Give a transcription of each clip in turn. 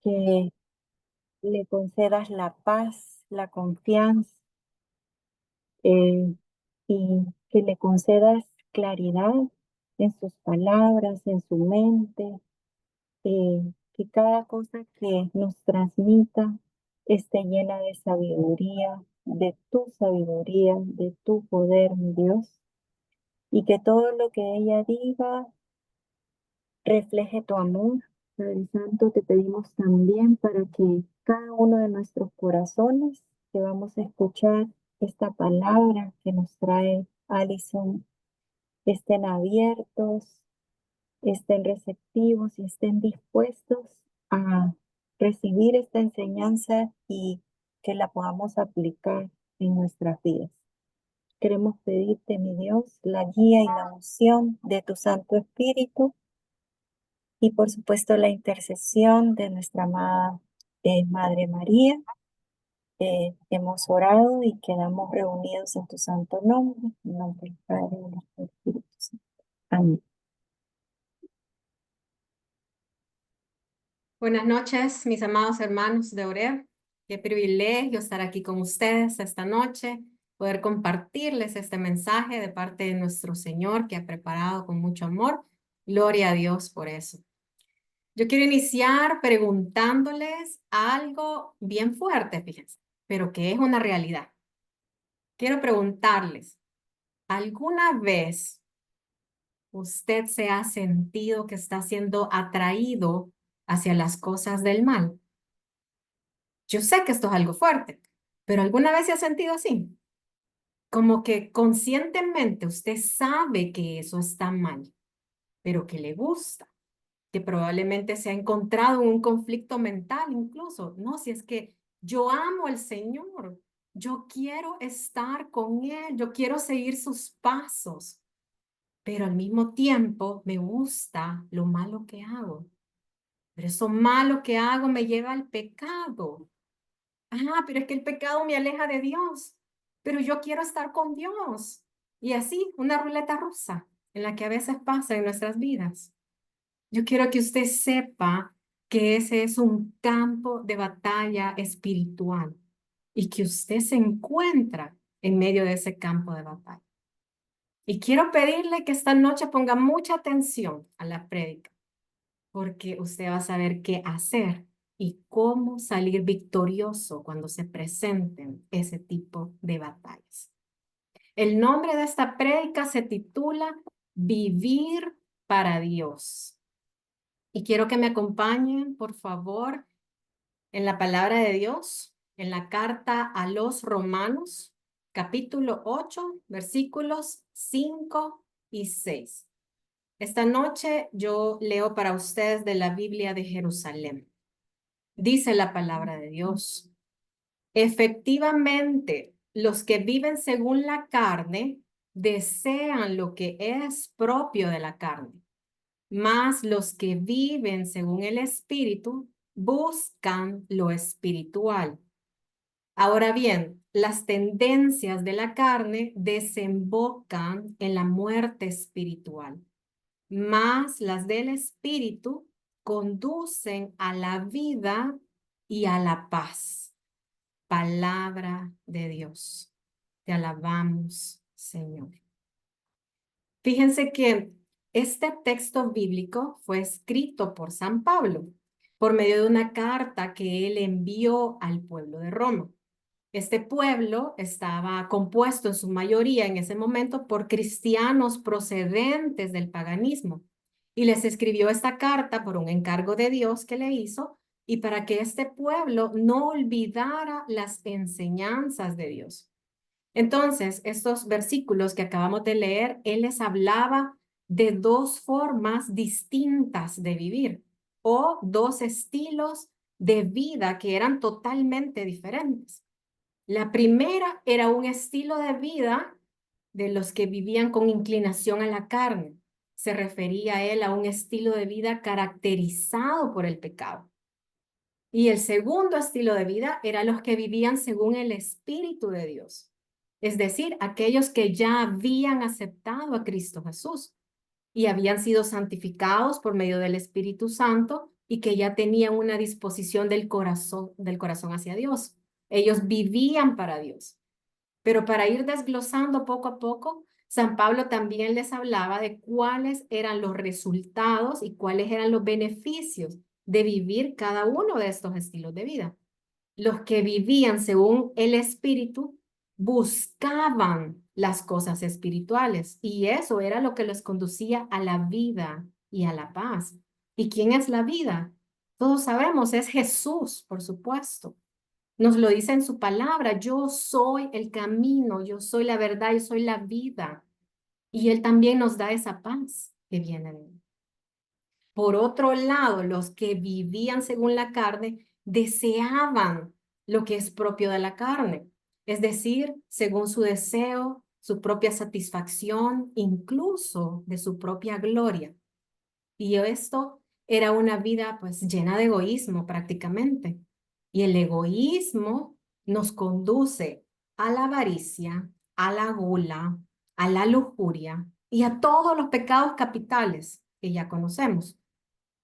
que le concedas la paz, la confianza, eh, y que le concedas claridad en sus palabras, en su mente, que cada cosa que nos transmita esté llena de de tu poder, mi Dios, y que todo lo que ella diga refleje tu amor. Padre Santo, te pedimos también para que cada uno de nuestros corazones que vamos a escuchar esta palabra que nos trae Alison estén abiertos, estén receptivos y estén dispuestos a recibir esta enseñanza y que la podamos aplicar en nuestras vidas. Queremos pedirte, mi Dios, la guía y la unción de tu Santo Espíritu y por supuesto la intercesión de nuestra amada Madre María. Hemos orado y quedamos reunidos en tu santo nombre, en nombre del Padre y del Espíritu Santo. Amén. Buenas noches, mis amados hermanos de Oreb. Qué privilegio estar aquí con ustedes esta noche, poder compartirles este mensaje de parte de nuestro Señor que ha preparado con mucho amor. Gloria a Dios por eso. Yo quiero iniciar preguntándoles algo bien fuerte, fíjense, pero que es una realidad. Quiero preguntarles, ¿alguna vez usted se ha sentido que está siendo atraído hacia las cosas del mal? Yo sé que esto es algo fuerte, pero ¿alguna vez se ha sentido así? Como que conscientemente usted sabe que eso está mal, pero que le gusta, que probablemente se ha encontrado en un conflicto mental incluso. No, si es que yo amo al Señor, yo quiero estar con Él, yo quiero seguir sus pasos, pero al mismo tiempo me gusta lo malo que hago. Pero eso malo que hago me lleva al pecado. Pero es que el pecado me aleja de Dios, pero yo quiero estar con Dios. Y así, una ruleta rusa en la que a veces pasa en nuestras vidas. Yo quiero que usted sepa que ese es un campo de batalla espiritual y que usted se encuentra en medio de ese campo de batalla. Y quiero pedirle que esta noche ponga mucha atención a la prédica, porque usted va a saber qué hacer y cómo salir victorioso cuando se presenten ese tipo de batallas. El nombre de esta prédica se titula Vivir para Dios. Y quiero que me acompañen, por favor, en la palabra de Dios, en la carta a los Romanos, capítulo 8, versículos 5 y 6. Esta noche yo leo para ustedes de la Biblia de Jerusalén. Dice la palabra de Dios: efectivamente, los que viven según la carne desean lo que es propio de la carne, mas los que viven según el Espíritu buscan lo espiritual. Ahora bien, las tendencias de la carne desembocan en la muerte espiritual, mas las del Espíritu conducen a la vida y a la paz. Palabra de Dios. Te alabamos, Señor. Fíjense que este texto bíblico fue escrito por San Pablo por medio de una carta que él envió al pueblo de Roma. Este pueblo estaba compuesto en su mayoría en ese momento por cristianos procedentes del paganismo y les escribió esta carta por un encargo de Dios que le hizo y para que este pueblo no olvidara las enseñanzas de Dios. Entonces, estos versículos que acabamos de leer, él les hablaba de dos formas distintas de vivir o dos estilos de vida que eran totalmente diferentes. La primera era un estilo de vida de los que vivían con inclinación a la carne. Se refería a él a un estilo de vida caracterizado por el pecado. Y el segundo estilo de vida era los que vivían según el Espíritu de Dios. Es decir, aquellos que ya habían aceptado a Cristo Jesús y habían sido santificados por medio del Espíritu Santo y que ya tenían una disposición del corazón hacia Dios. Ellos vivían para Dios. Pero para ir desglosando poco a poco, San Pablo también les hablaba de cuáles eran los resultados y cuáles eran los beneficios de vivir cada uno de estos estilos de vida. Los que vivían según el Espíritu buscaban las cosas espirituales y eso era lo que los conducía a la vida y a la paz. ¿Y quién es la vida? Todos sabemos, es Jesús, por supuesto. Nos lo dice en su palabra, yo soy el camino, yo soy la verdad, yo soy la vida. Y Él también nos da esa paz que viene de Él. Por otro lado, los que vivían según la carne deseaban lo que es propio de la carne, es decir, según su deseo, su propia satisfacción, incluso de su propia gloria. Y esto era una vida pues llena de egoísmo prácticamente. Y el egoísmo nos conduce a la avaricia, a la gula, a la lujuria y a todos los pecados capitales que ya conocemos.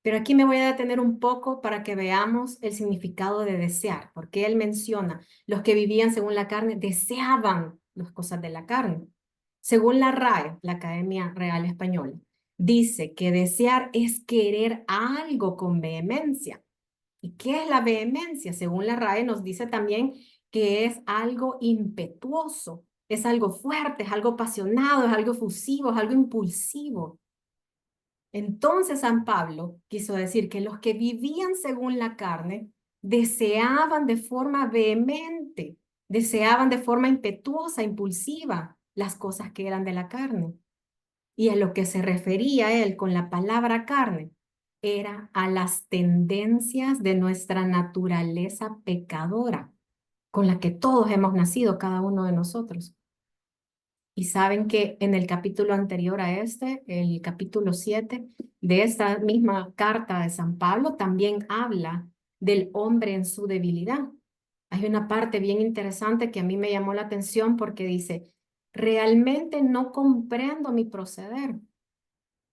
Pero aquí me voy a detener un poco para que veamos el significado de desear, porque él menciona, los que vivían según la carne deseaban las cosas de la carne. Según la RAE, la Academia Real Española, dice que desear es querer algo con vehemencia. ¿Y qué es la vehemencia? Según la RAE nos dice también que es algo impetuoso, es algo fuerte, es algo apasionado, es algo efusivo, es algo impulsivo. Entonces San Pablo quiso decir que los que vivían según la carne deseaban de forma vehemente, deseaban de forma impetuosa, impulsiva las cosas que eran de la carne. Y a lo que se refería él con la palabra carne era a las tendencias de nuestra naturaleza pecadora, con la que todos hemos nacido, cada uno de nosotros. Y saben que en el capítulo anterior a este, el capítulo 7 de esta misma carta de San Pablo, también habla del hombre en su debilidad. Hay una parte bien interesante que a mí me llamó la atención porque dice, realmente no comprendo mi proceder,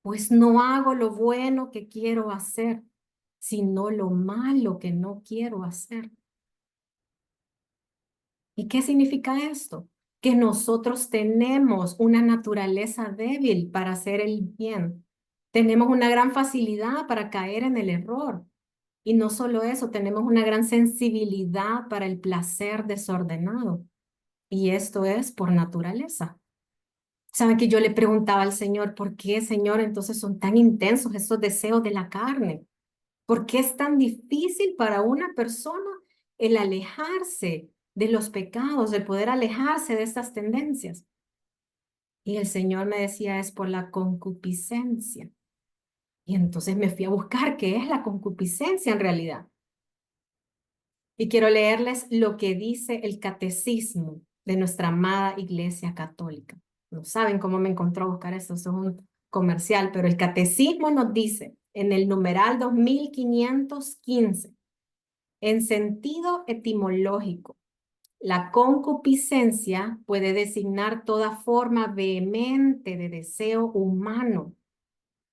pues no hago lo bueno que quiero hacer, sino lo malo que no quiero hacer. ¿Y qué significa esto? Que nosotros tenemos una naturaleza débil para hacer el bien. Tenemos una gran facilidad para caer en el error. Y no solo eso, tenemos una gran sensibilidad para el placer desordenado. Y esto es por naturaleza. Saben que yo le preguntaba al Señor, ¿por qué, Señor, entonces son tan intensos estos deseos de la carne? ¿Por qué es tan difícil para una persona el alejarse de los pecados, el poder alejarse de estas tendencias? Y el Señor me decía, es por la concupiscencia. Y entonces me fui a buscar qué es la concupiscencia en realidad. Y quiero leerles lo que dice el catecismo de nuestra amada Iglesia Católica. No saben cómo me encontró a buscar esto, eso es un comercial, pero el catecismo nos dice en el numeral 2515, en sentido etimológico, la concupiscencia puede designar toda forma vehemente de deseo humano.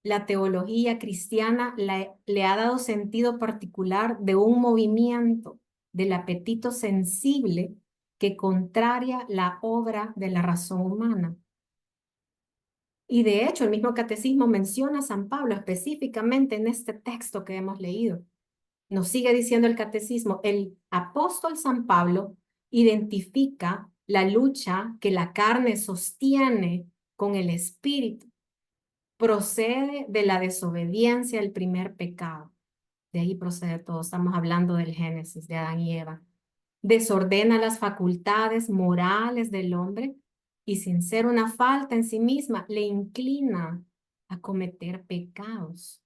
La teología cristiana le ha dado sentido particular de un movimiento del apetito sensible que contraria la obra de la razón humana. Y de hecho, el mismo catecismo menciona a San Pablo específicamente en este texto que hemos leído. Nos sigue diciendo el catecismo, el apóstol San Pablo identifica la lucha que la carne sostiene con el espíritu. Procede de la desobediencia al primer pecado. De ahí procede todo. Estamos hablando del Génesis, de Adán y Eva. Desordena las facultades morales del hombre y sin ser una falta en sí misma, le inclina a cometer pecados.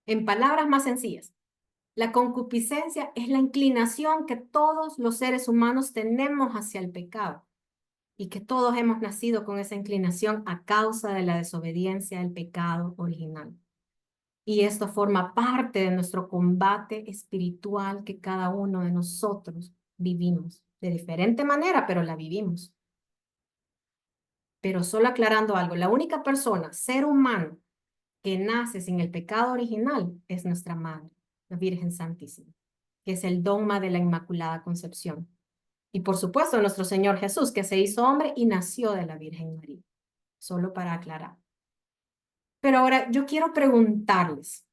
En palabras más sencillas, la concupiscencia es la inclinación que todos los seres humanos tenemos hacia el pecado y que todos hemos nacido con esa inclinación a causa de la desobediencia del pecado original. Y esto forma parte de nuestro combate espiritual que cada uno de nosotros vivimos. De diferente manera, pero la vivimos. Pero solo aclarando algo, la única persona, ser humano, que nace sin el pecado original es nuestra Madre, la Virgen Santísima, que es el dogma de la Inmaculada Concepción. Y por supuesto, nuestro Señor Jesús, que se hizo hombre y nació de la Virgen María, solo para aclarar. Pero ahora yo quiero preguntarles,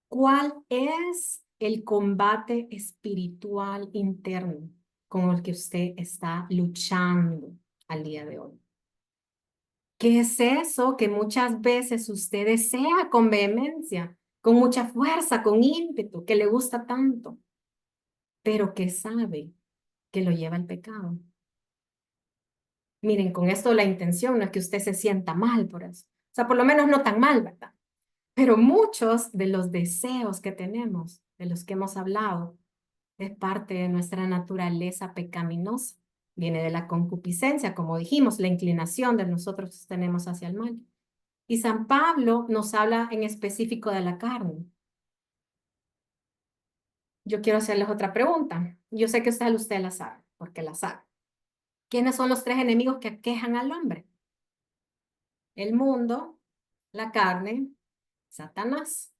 ¿cuál es el combate espiritual interno con el que usted está luchando al día de hoy? ¿Qué es eso que muchas veces usted desea con vehemencia, con mucha fuerza, con ímpetu, que le gusta tanto, pero que sabe que lo lleva al pecado? Miren, con esto la intención no es que usted se sienta mal por eso. O sea, por lo menos no tan mal, ¿verdad? Pero muchos de los deseos que tenemos, de los que hemos hablado, es parte de nuestra naturaleza pecaminosa. Viene de la concupiscencia, como dijimos, la inclinación de nosotros tenemos hacia el mal. Y San Pablo nos habla en específico de la carne. Yo quiero hacerles otra pregunta. Yo sé que usted la sabe, porque la sabe. ¿Quiénes son los tres enemigos que aquejan al hombre? El mundo, la carne, Satanás.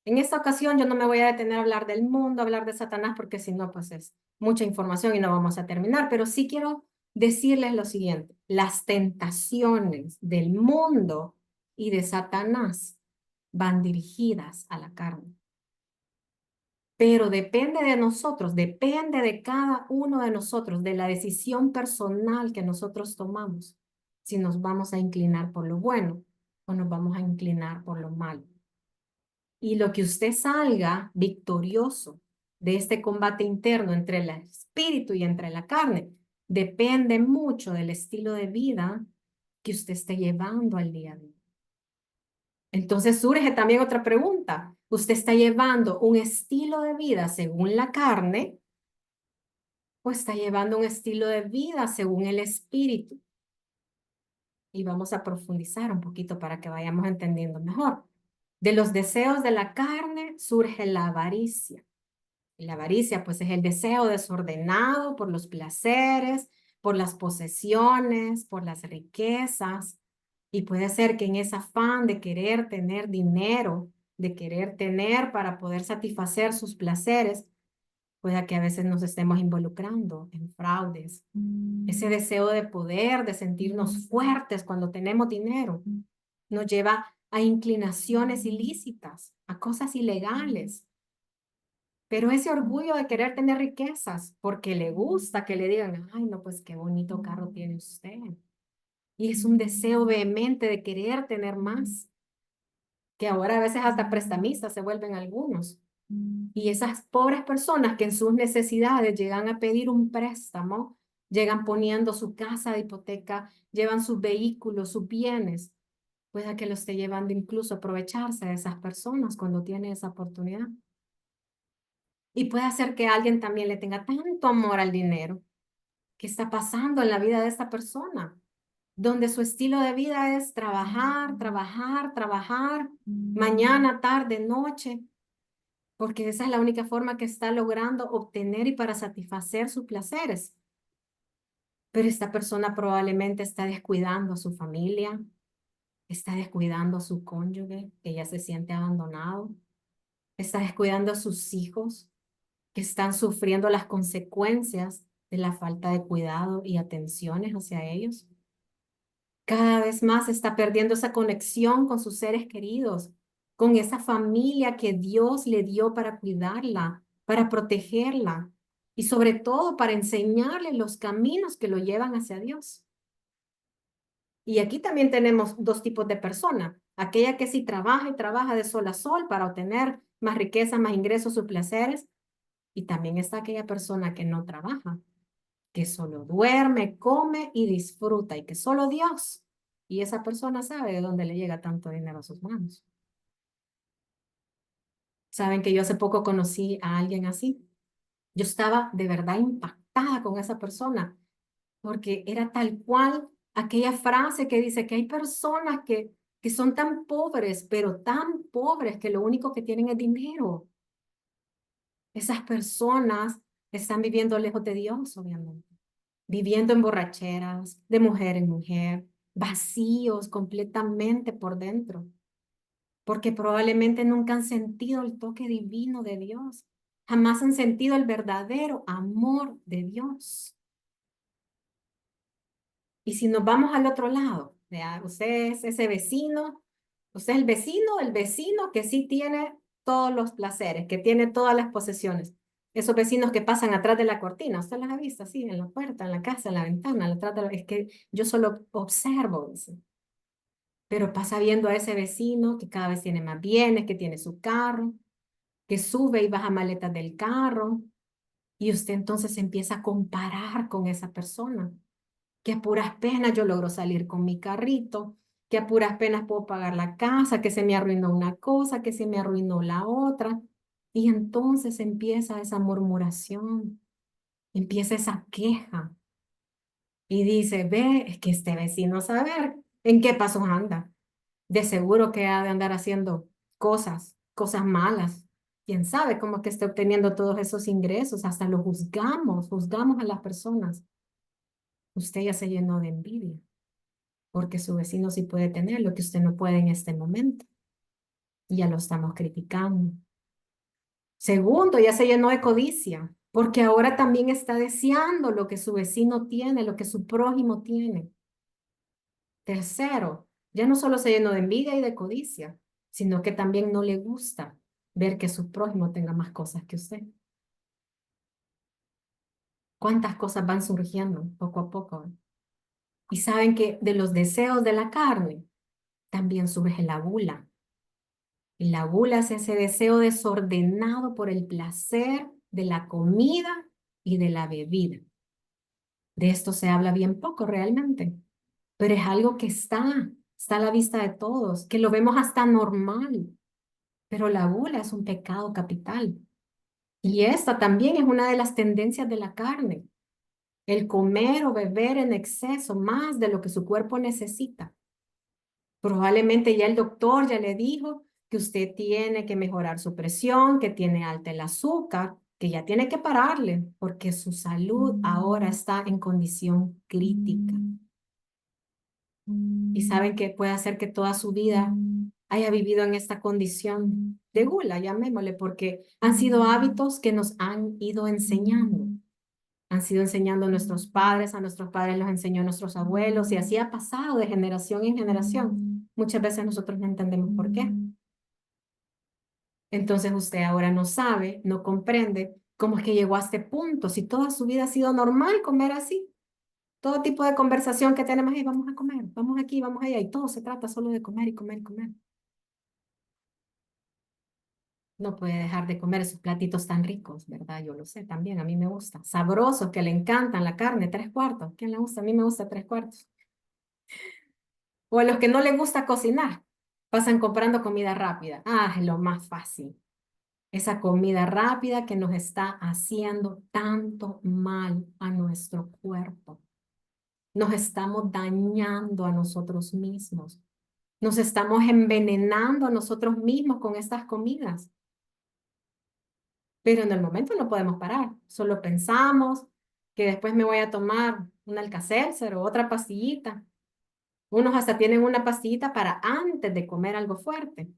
En esta ocasión yo no me voy a detener a hablar del mundo, a hablar de Satanás, porque si no, pues es mucha información y no vamos a terminar, pero sí quiero decirles lo siguiente: las tentaciones del mundo y de Satanás van dirigidas a la carne. Pero depende de nosotros, depende de cada uno de nosotros, de la decisión personal que nosotros tomamos, si nos vamos a inclinar por lo bueno o nos vamos a inclinar por lo malo. Y lo que usted salga victorioso de este combate interno entre el espíritu y entre la carne, depende mucho del estilo de vida que usted esté llevando al día de hoy. Entonces surge también otra pregunta. ¿Usted está llevando un estilo de vida según la carne o está llevando un estilo de vida según el espíritu? Y vamos a profundizar un poquito para que vayamos entendiendo mejor. De los deseos de la carne surge la avaricia. Y la avaricia, pues, es el deseo desordenado por los placeres, por las posesiones, por las riquezas. Y puede ser que en ese afán de querer tener dinero, de querer tener para poder satisfacer sus placeres, pueda que a veces nos estemos involucrando en fraudes. Ese deseo de poder, de sentirnos fuertes cuando tenemos dinero, nos lleva a inclinaciones ilícitas, a cosas ilegales. Pero ese orgullo de querer tener riquezas, porque le gusta que le digan, ay, no, pues qué bonito carro tiene usted. Y es un deseo vehemente de querer tener más, que ahora a veces hasta prestamistas se vuelven algunos. Y esas pobres personas que en sus necesidades llegan a pedir un préstamo, llegan poniendo su casa de hipoteca, llevan sus vehículos, sus bienes, pueda que lo esté llevando incluso a aprovecharse de esas personas cuando tiene esa oportunidad. Y puede hacer que alguien también le tenga tanto amor al dinero. ¿Qué está pasando en la vida de esta persona? Donde su estilo de vida es trabajar, trabajar, trabajar, mañana, tarde, noche, porque esa es la única forma que está logrando obtener y para satisfacer sus placeres. Pero esta persona probablemente está descuidando a su familia, está descuidando a su cónyuge, que ya se siente abandonado, está descuidando a sus hijos, que están sufriendo las consecuencias de la falta de cuidado y atenciones hacia ellos. Cada vez más está perdiendo esa conexión con sus seres queridos, con esa familia que Dios le dio para cuidarla, para protegerla y sobre todo para enseñarle los caminos que lo llevan hacia Dios. Y aquí también tenemos dos tipos de personas. Aquella que sí trabaja y trabaja de sol a sol para obtener más riqueza, más ingresos, sus placeres. Y también está aquella persona que no trabaja, que solo duerme, come y disfruta y que solo Dios. Y esa persona sabe de dónde le llega tanto dinero a sus manos. Saben que yo hace poco conocí a alguien así. Yo estaba de verdad impactada con esa persona porque era tal cual aquella frase que dice que hay personas que son tan pobres, pero tan pobres que lo único que tienen es dinero. Esas personas están viviendo lejos de Dios, obviamente. Viviendo en borracheras, de mujer en mujer, vacíos completamente por dentro, porque probablemente nunca han sentido el toque divino de Dios, jamás han sentido el verdadero amor de Dios. Y si nos vamos al otro lado, ¿ya? Usted es ese vecino, usted es el vecino que sí tiene todos los placeres, que tiene todas las posesiones. Esos vecinos que pasan atrás de la cortina, usted los ha visto así, en la puerta, en la casa, en la ventana, atrás de es que yo solo observo, dice. Pero pasa viendo a ese vecino que cada vez tiene más bienes, que tiene su carro, que sube y baja maletas del carro, y usted entonces se empieza a comparar con esa persona que a puras penas yo logro salir con mi carrito, que a puras penas puedo pagar la casa, que se me arruinó una cosa, que se me arruinó la otra. Y entonces empieza esa murmuración, empieza esa queja y dice, ve, es que este vecino saber en qué pasos anda. De seguro que ha de andar haciendo cosas malas. ¿Quién sabe cómo es que esté obteniendo todos esos ingresos? Hasta lo juzgamos a las personas. Usted ya se llenó de envidia, porque su vecino sí puede tener lo que usted no puede en este momento. Y ya lo estamos criticando. Segundo, ya se llenó de codicia, porque ahora también está deseando lo que su vecino tiene, lo que su prójimo tiene. Tercero, ya no solo se llenó de envidia y de codicia, sino que también no le gusta ver que su prójimo tenga más cosas que usted. ¿Cuántas cosas van surgiendo poco a poco? Y saben que de los deseos de la carne también surge la gula. Y la gula es ese deseo desordenado por el placer de la comida y de la bebida. De esto se habla bien poco realmente, pero es algo que está a la vista de todos, que lo vemos hasta normal. Pero la gula es un pecado capital. Y esta también es una de las tendencias de la carne, el comer o beber en exceso más de lo que su cuerpo necesita. Probablemente ya el doctor ya le dijo que usted tiene que mejorar su presión, que tiene alta el azúcar, que ya tiene que pararle porque su salud ahora está en condición crítica. Y saben que puede hacer que toda su vida haya vivido en esta condición de gula, llamémosle, porque han sido hábitos que nos han ido enseñando. Han sido enseñando a nuestros padres los enseñó a nuestros abuelos y así ha pasado de generación en generación. Muchas veces nosotros no entendemos por qué. Entonces usted ahora no sabe, no comprende cómo es que llegó a este punto, si toda su vida ha sido normal comer así. Todo tipo de conversación que tenemos ahí, vamos a comer, vamos aquí, vamos allá, y todo se trata solo de comer y comer y comer. No puede dejar de comer esos platitos tan ricos, ¿verdad? Yo lo sé también, a mí me gusta. Sabrosos, que le encantan la carne, 3/4. ¿Quién le gusta? A mí me gusta 3/4. O a los que no les gusta cocinar, pasan comprando comida rápida. Ah, es lo más fácil. Esa comida rápida que nos está haciendo tanto mal a nuestro cuerpo. Nos estamos dañando a nosotros mismos. Nos estamos envenenando a nosotros mismos con estas comidas. Pero en el momento no podemos parar. Solo pensamos que después me voy a tomar un Alka-Seltzer o otra pastillita. Unos hasta tienen una pastillita para antes de comer algo fuerte,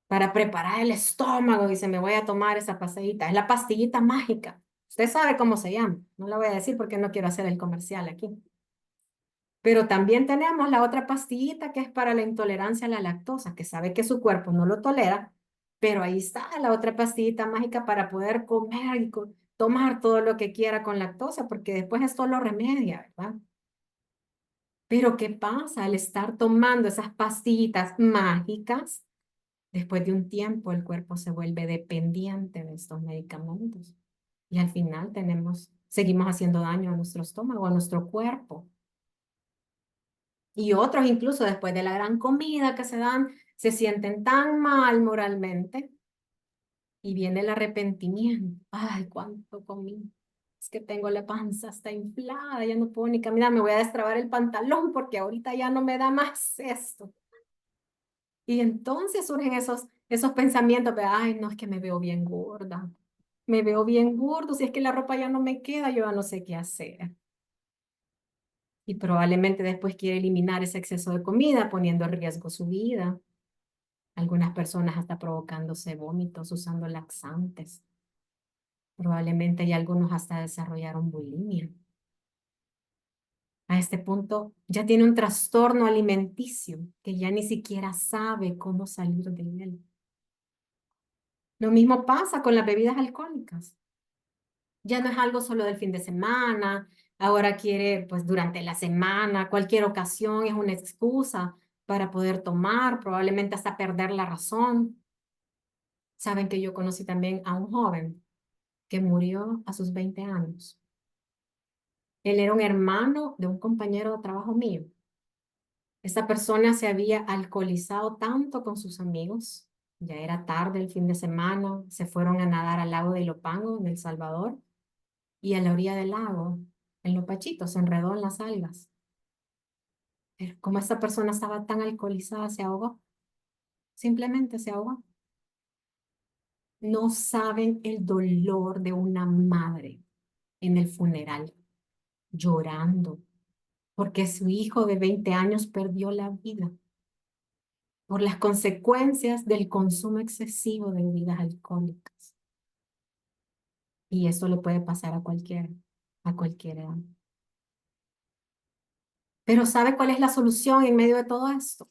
para preparar el estómago. Dice, me voy a tomar esa pastillita. Es la pastillita mágica. Usted sabe cómo se llama. No la voy a decir porque no quiero hacer el comercial aquí. Pero también tenemos la otra pastillita que es para la intolerancia a la lactosa, que sabe que su cuerpo no lo tolera, pero ahí está la otra pastillita mágica para poder comer y tomar todo lo que quiera con lactosa, porque después esto lo remedia, ¿verdad? Pero ¿qué pasa al estar tomando esas pastillitas mágicas? Después de un tiempo el cuerpo se vuelve dependiente de estos medicamentos y al final seguimos haciendo daño a nuestro estómago, a nuestro cuerpo. Y otros incluso después de la gran comida que se dan, se sienten tan mal moralmente y viene el arrepentimiento. Ay, cuánto comí. Es que tengo la panza hasta inflada, ya no puedo ni caminar, me voy a destrabar el pantalón porque ahorita ya no me da más esto. Y entonces surgen esos pensamientos de, ay, no, es que me veo bien gorda. Me veo bien gordo, si es que la ropa ya no me queda, yo ya no sé qué hacer. Y probablemente después quiere eliminar ese exceso de comida, poniendo en riesgo su vida. Algunas personas hasta provocándose vómitos, usando laxantes. Probablemente hay algunos hasta desarrollaron bulimia. A este punto ya tiene un trastorno alimenticio que ya ni siquiera sabe cómo salir de él. Lo mismo pasa con las bebidas alcohólicas. Ya no es algo solo del fin de semana, ahora quiere, pues durante la semana, cualquier ocasión es una excusa para poder tomar, probablemente hasta perder la razón. Saben que yo conocí también a un joven que murió a sus 20 años. Él era un hermano de un compañero de trabajo mío. Esta persona se había alcoholizado tanto con sus amigos, ya era tarde el fin de semana, se fueron a nadar al lago de Ilopango, en El Salvador, y a la orilla del lago, en Los Pachitos, se enredó en las algas. Pero como esta persona estaba tan alcoholizada, se ahogó, simplemente se ahogó. No saben el dolor de una madre en el funeral, llorando, porque su hijo de 20 años perdió la vida por las consecuencias del consumo excesivo de bebidas alcohólicas. Y eso le puede pasar a cualquier edad. Pero ¿sabe cuál es la solución en medio de todo esto?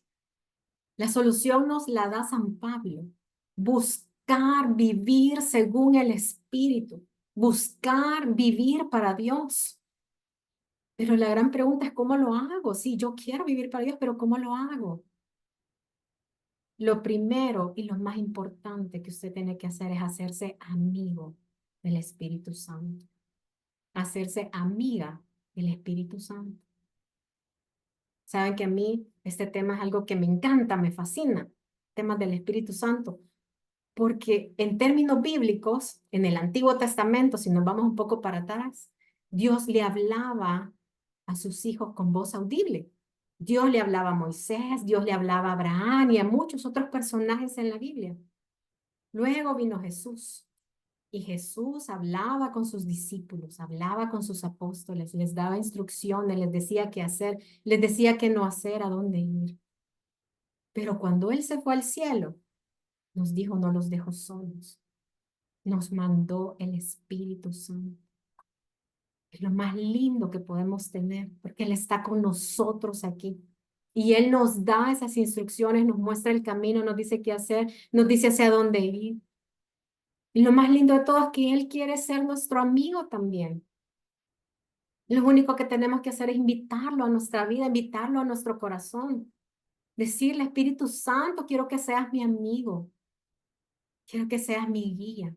La solución nos la da San Pablo. Buscar vivir según el Espíritu. Buscar vivir para Dios. Pero la gran pregunta es, ¿cómo lo hago? Sí, yo quiero vivir para Dios, pero ¿cómo lo hago? Lo primero y lo más importante que usted tiene que hacer es hacerse amigo del Espíritu Santo. Hacerse amiga del Espíritu Santo. Saben que a mí este tema es algo que me encanta, me fascina, temas del Espíritu Santo, porque en términos bíblicos, en el Antiguo Testamento, si nos vamos un poco para atrás, Dios le hablaba a sus hijos con voz audible. Dios le hablaba a Moisés, Dios le hablaba a Abraham y a muchos otros personajes en la Biblia. Luego vino Jesús y Jesús hablaba con sus discípulos, hablaba con sus apóstoles, les daba instrucciones, les decía qué hacer, les decía qué no hacer, a dónde ir. Pero cuando Él se fue al cielo, nos dijo, no los dejo solos. Nos mandó el Espíritu Santo. Es lo más lindo que podemos tener, porque Él está con nosotros aquí. Y Él nos da esas instrucciones, nos muestra el camino, nos dice qué hacer, nos dice hacia dónde ir. Y lo más lindo de todo es que Él quiere ser nuestro amigo también. Lo único que tenemos que hacer es invitarlo a nuestra vida, invitarlo a nuestro corazón. Decirle, Espíritu Santo, quiero que seas mi amigo. Quiero que seas mi guía.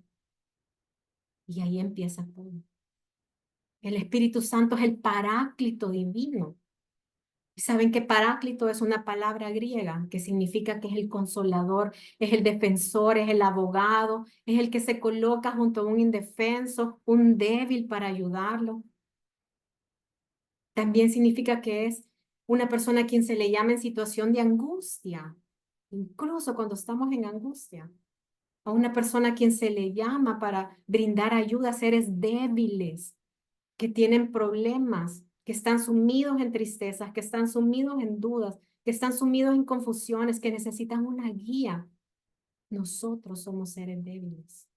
Y ahí empieza todo. El Espíritu Santo es el paráclito divino. ¿Saben que paráclito es una palabra griega que significa que es el consolador, es el defensor, es el abogado, es el que se coloca junto a un indefenso, un débil para ayudarlo? También significa que es una persona a quien se le llama en situación de angustia, incluso cuando estamos en angustia. A una persona a quien se le llama para brindar ayuda a seres débiles, que tienen problemas, que están sumidos en tristezas, que están sumidos en dudas, que están sumidos en confusiones, que necesitan una guía. Nosotros somos seres débiles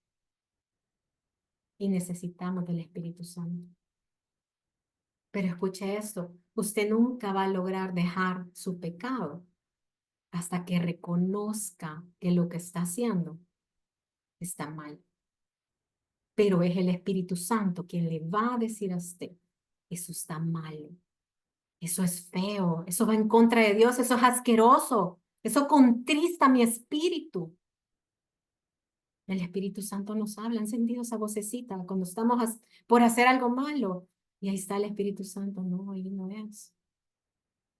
y necesitamos del Espíritu Santo. Pero escuche esto, usted nunca va a lograr dejar su pecado hasta que reconozca que lo que está haciendo está mal. Pero es el Espíritu Santo quien le va a decir a usted, eso está mal, eso es feo, eso va en contra de Dios, eso es asqueroso, eso contrista mi espíritu. El Espíritu Santo nos habla, ha encendido esa vocecita cuando estamos por hacer algo malo. Y ahí está el Espíritu Santo, no, ahí no es.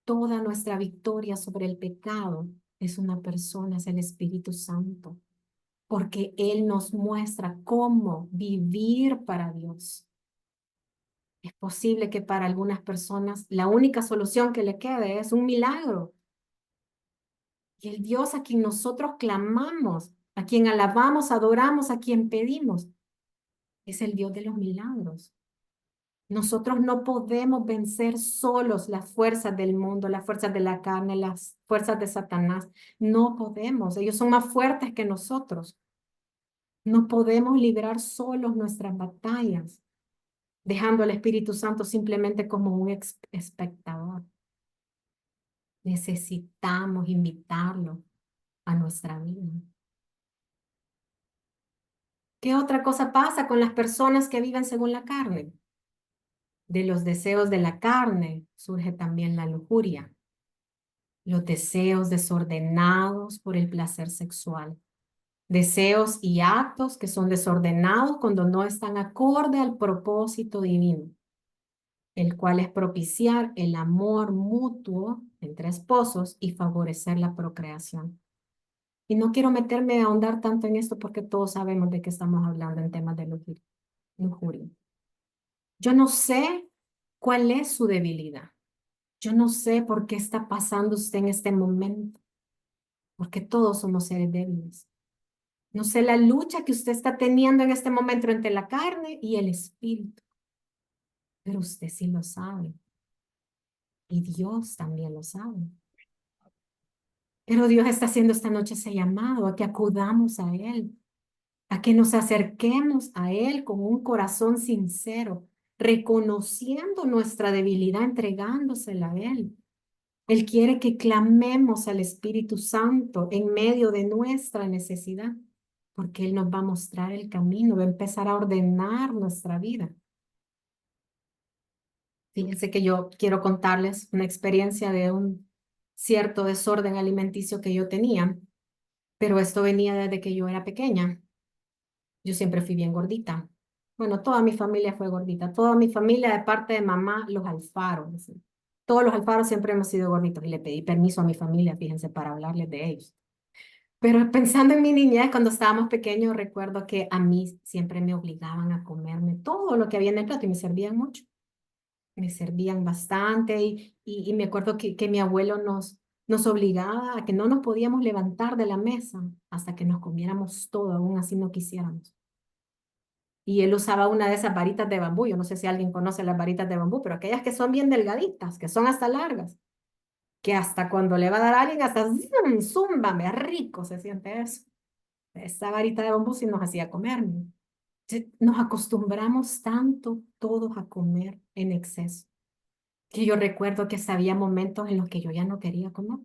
Toda nuestra victoria sobre el pecado es una persona, es el Espíritu Santo, porque Él nos muestra cómo vivir para Dios. Es posible que para algunas personas la única solución que le quede es un milagro. Y el Dios a quien nosotros clamamos, a quien alabamos, adoramos, a quien pedimos, es el Dios de los milagros. Nosotros no podemos vencer solos las fuerzas del mundo, las fuerzas de la carne, las fuerzas de Satanás. No podemos. Ellos son más fuertes que nosotros. No podemos librar solos nuestras batallas, dejando al Espíritu Santo simplemente como un espectador. Necesitamos invitarlo a nuestra vida. ¿Qué otra cosa pasa con las personas que viven según la carne? De los deseos de la carne surge también la lujuria, los deseos desordenados por el placer sexual, deseos y actos que son desordenados cuando no están acorde al propósito divino, el cual es propiciar el amor mutuo entre esposos y favorecer la procreación. Y no quiero meterme a ahondar tanto en esto porque todos sabemos de qué estamos hablando en temas de lujuria. Yo no sé cuál es su debilidad. Yo no sé por qué está pasando usted en este momento, porque todos somos seres débiles. No sé la lucha que usted está teniendo en este momento entre la carne y el espíritu, pero usted sí lo sabe y Dios también lo sabe. Pero Dios está haciendo esta noche ese llamado a que acudamos a Él, a que nos acerquemos a Él con un corazón sincero, reconociendo nuestra debilidad, entregándosela a Él. Él quiere que clamemos al Espíritu Santo en medio de nuestra necesidad, porque Él nos va a mostrar el camino, va a empezar a ordenar nuestra vida. Fíjense que yo quiero contarles una experiencia de un cierto desorden alimenticio que yo tenía, pero esto venía desde que yo era pequeña. Yo siempre fui bien gordita. Bueno, toda mi familia fue gordita. Toda mi familia de parte de mamá, los Alfaro. ¿Sí? Todos los Alfaro siempre hemos sido gorditos y le pedí permiso a mi familia, fíjense, para hablarles de ellos. Pero pensando en mi niñez, cuando estábamos pequeños, recuerdo que a mí siempre me obligaban a comerme todo lo que había en el plato y me servían mucho. Me servían bastante y me acuerdo que mi abuelo nos obligaba a que no nos podíamos levantar de la mesa hasta que nos comiéramos todo, aún así no quisiéramos. Y él usaba una de esas varitas de bambú. Yo no sé si alguien conoce las varitas de bambú, pero aquellas que son bien delgaditas, que son hasta largas, que hasta cuando le va a dar a alguien, hasta zúmbame, rico se siente eso. Esa varita de bambú sí nos hacía comer. Nos acostumbramos tanto todos a comer en exceso, que yo recuerdo que hasta había momentos en los que yo ya no quería comer.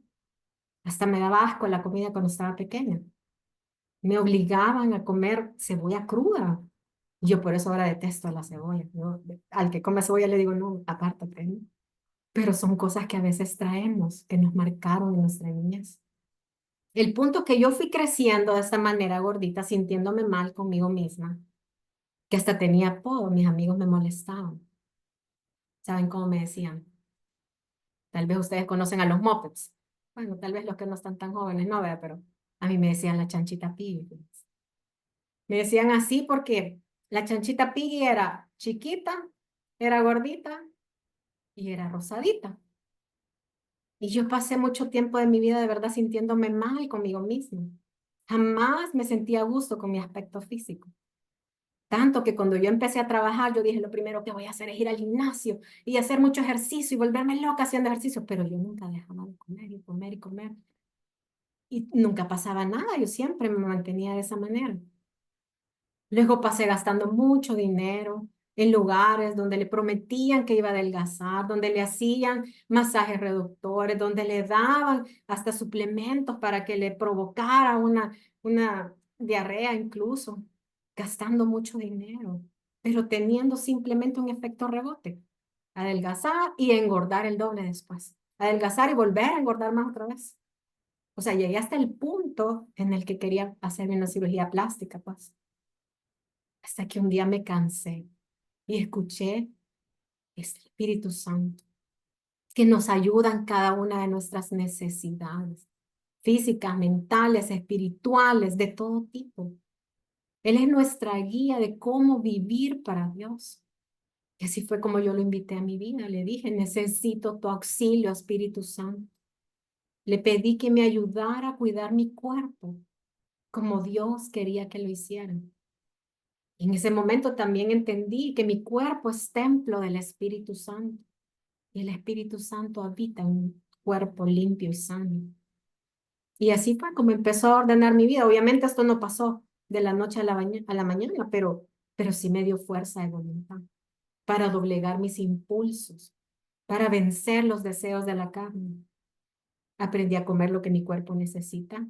Hasta me daba asco la comida cuando estaba pequeña. Me obligaban a comer cebolla cruda. Yo por eso ahora detesto la cebolla. Yo, al que come cebolla le digo, no, apártate, ¿no? Pero son cosas que a veces traemos, que nos marcaron en nuestra niñez. El punto que yo fui creciendo de esta manera gordita, sintiéndome mal conmigo misma, que hasta tenía apodo, mis amigos me molestaban. ¿Saben cómo me decían? Tal vez ustedes conocen a los Muppets. Bueno, tal vez los que no están tan jóvenes no, vea, pero a mí me decían la chanchita Piggy. Me decían así porque la chanchita Piggy era chiquita, era gordita y era rosadita. Y yo pasé mucho tiempo de mi vida de verdad sintiéndome mal conmigo misma. Jamás me sentía a gusto con mi aspecto físico. Tanto que cuando yo empecé a trabajar, yo dije, lo primero que voy a hacer es ir al gimnasio y hacer mucho ejercicio y volverme loca haciendo ejercicio. Pero yo nunca dejaba de comer y comer y comer. Y nunca pasaba nada, yo siempre me mantenía de esa manera. Luego pasé gastando mucho dinero en lugares donde le prometían que iba a adelgazar, donde le hacían masajes reductores, donde le daban hasta suplementos para que le provocara una diarrea incluso, gastando mucho dinero, pero teniendo simplemente un efecto rebote, adelgazar y engordar el doble después, adelgazar y volver a engordar más otra vez. O sea, llegué hasta el punto en el que quería hacerme una cirugía plástica, pues. Hasta que un día me cansé y escuché este Espíritu Santo que nos ayuda en cada una de nuestras necesidades físicas, mentales, espirituales, de todo tipo. Él es nuestra guía de cómo vivir para Dios. Y así fue como yo lo invité a mi vida. Le dije, necesito tu auxilio, Espíritu Santo. Le pedí que me ayudara a cuidar mi cuerpo como Dios quería que lo hiciera. En ese momento también entendí que mi cuerpo es templo del Espíritu Santo y el Espíritu Santo habita en un cuerpo limpio y sano. Y así fue como empezó a ordenar mi vida. Obviamente esto no pasó de la noche a la mañana, pero sí me dio fuerza de voluntad para doblegar mis impulsos, para vencer los deseos de la carne. Aprendí a comer lo que mi cuerpo necesita.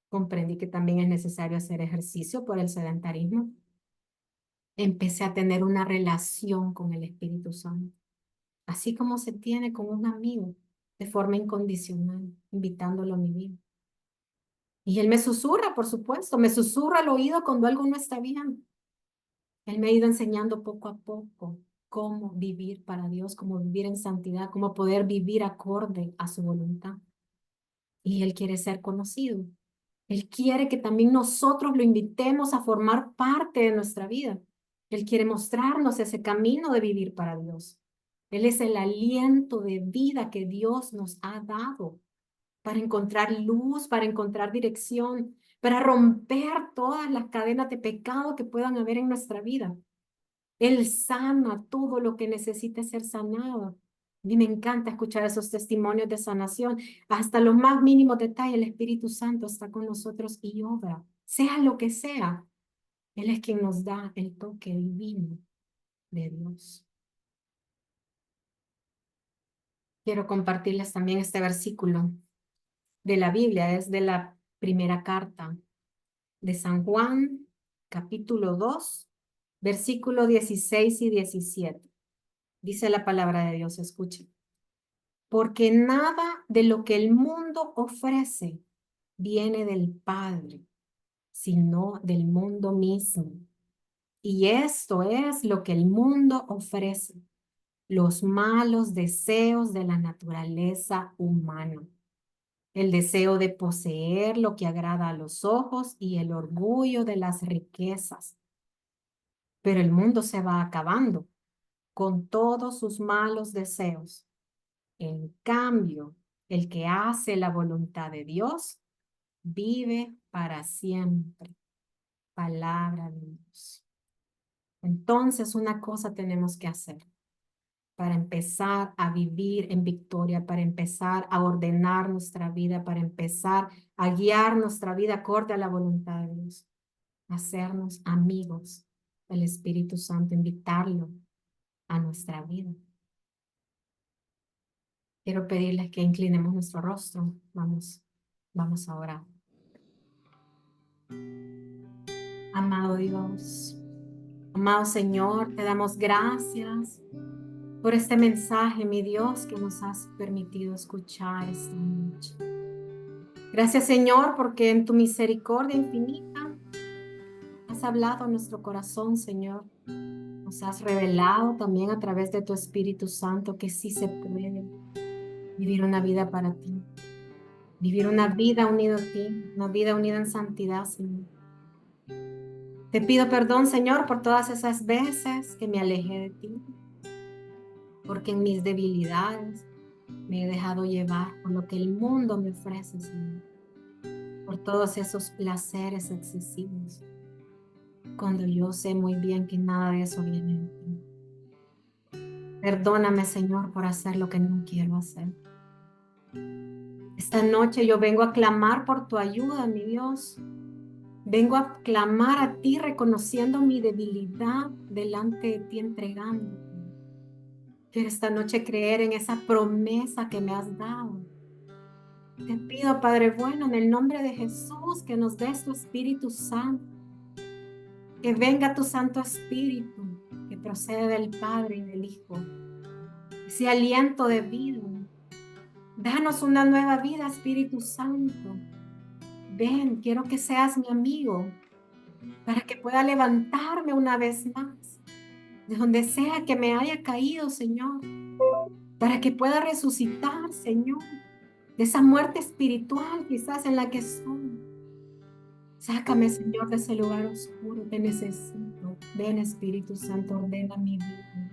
Comprendí que también es necesario hacer ejercicio por el sedentarismo. Empecé a tener una relación con el Espíritu Santo, así como se tiene con un amigo, de forma incondicional, invitándolo a mi vida. Y él me susurra, por supuesto, me susurra al oído cuando algo no está bien. Él me ha ido enseñando poco a poco cómo vivir para Dios, cómo vivir en santidad, cómo poder vivir acorde a su voluntad. Y él quiere ser conocido. Él quiere que también nosotros lo invitemos a formar parte de nuestra vida. Él quiere mostrarnos ese camino de vivir para Dios. Él es el aliento de vida que Dios nos ha dado para encontrar luz, para encontrar dirección, para romper todas las cadenas de pecado que puedan haber en nuestra vida. Él sana todo lo que necesite ser sanado. A mí me encanta escuchar esos testimonios de sanación. Hasta los más mínimos detalles, el Espíritu Santo está con nosotros y obra. Sea lo que sea, Él es quien nos da el toque divino de Dios. Quiero compartirles también este versículo de la Biblia. Es de la primera carta de San Juan, capítulo 2, versículo 16 y 17. Dice la palabra de Dios, escuchen. Porque nada de lo que el mundo ofrece viene del Padre, sino del mundo mismo. Y esto es lo que el mundo ofrece, los malos deseos de la naturaleza humana, el deseo de poseer lo que agrada a los ojos y el orgullo de las riquezas. Pero el mundo se va acabando con todos sus malos deseos. En cambio, el que hace la voluntad de Dios vive para siempre. Palabra de Dios. Entonces, una cosa tenemos que hacer para empezar a vivir en victoria, para empezar a ordenar nuestra vida, para empezar a guiar nuestra vida acorde a la voluntad de Dios. Hacernos amigos del Espíritu Santo, invitarlo a nuestra vida. Quiero pedirles que inclinemos nuestro rostro. Vamos a orar. Amado Dios, amado Señor, te damos gracias por este mensaje, mi Dios, que nos has permitido escuchar esta noche. Gracias, Señor, porque en tu misericordia infinita has hablado a nuestro corazón, Señor. Nos has revelado también a través de tu Espíritu Santo que sí se puede vivir una vida para ti, vivir una vida unida a ti, una vida unida en santidad, Señor. Te pido perdón, Señor, por todas esas veces que me alejé de ti, porque en mis debilidades me he dejado llevar por lo que el mundo me ofrece, Señor, por todos esos placeres excesivos, cuando yo sé muy bien que nada de eso viene de ti. Perdóname, Señor, por hacer lo que no quiero hacer. Esta noche yo vengo a clamar por tu ayuda, mi Dios. Vengo a clamar a ti reconociendo mi debilidad delante de ti, entregándote. Quiero esta noche creer en esa promesa que me has dado. Te pido, Padre bueno, en el nombre de Jesús, que nos des tu Espíritu Santo. Que venga tu Santo Espíritu, que procede del Padre y del Hijo. Ese aliento de vida. Danos una nueva vida, Espíritu Santo. Ven, quiero que seas mi amigo, para que pueda levantarme una vez más, de donde sea que me haya caído, Señor, para que pueda resucitar, Señor, de esa muerte espiritual quizás en la que estoy. Sácame, Señor, de ese lugar oscuro, te necesito. Ven, Espíritu Santo, ordena mi vida.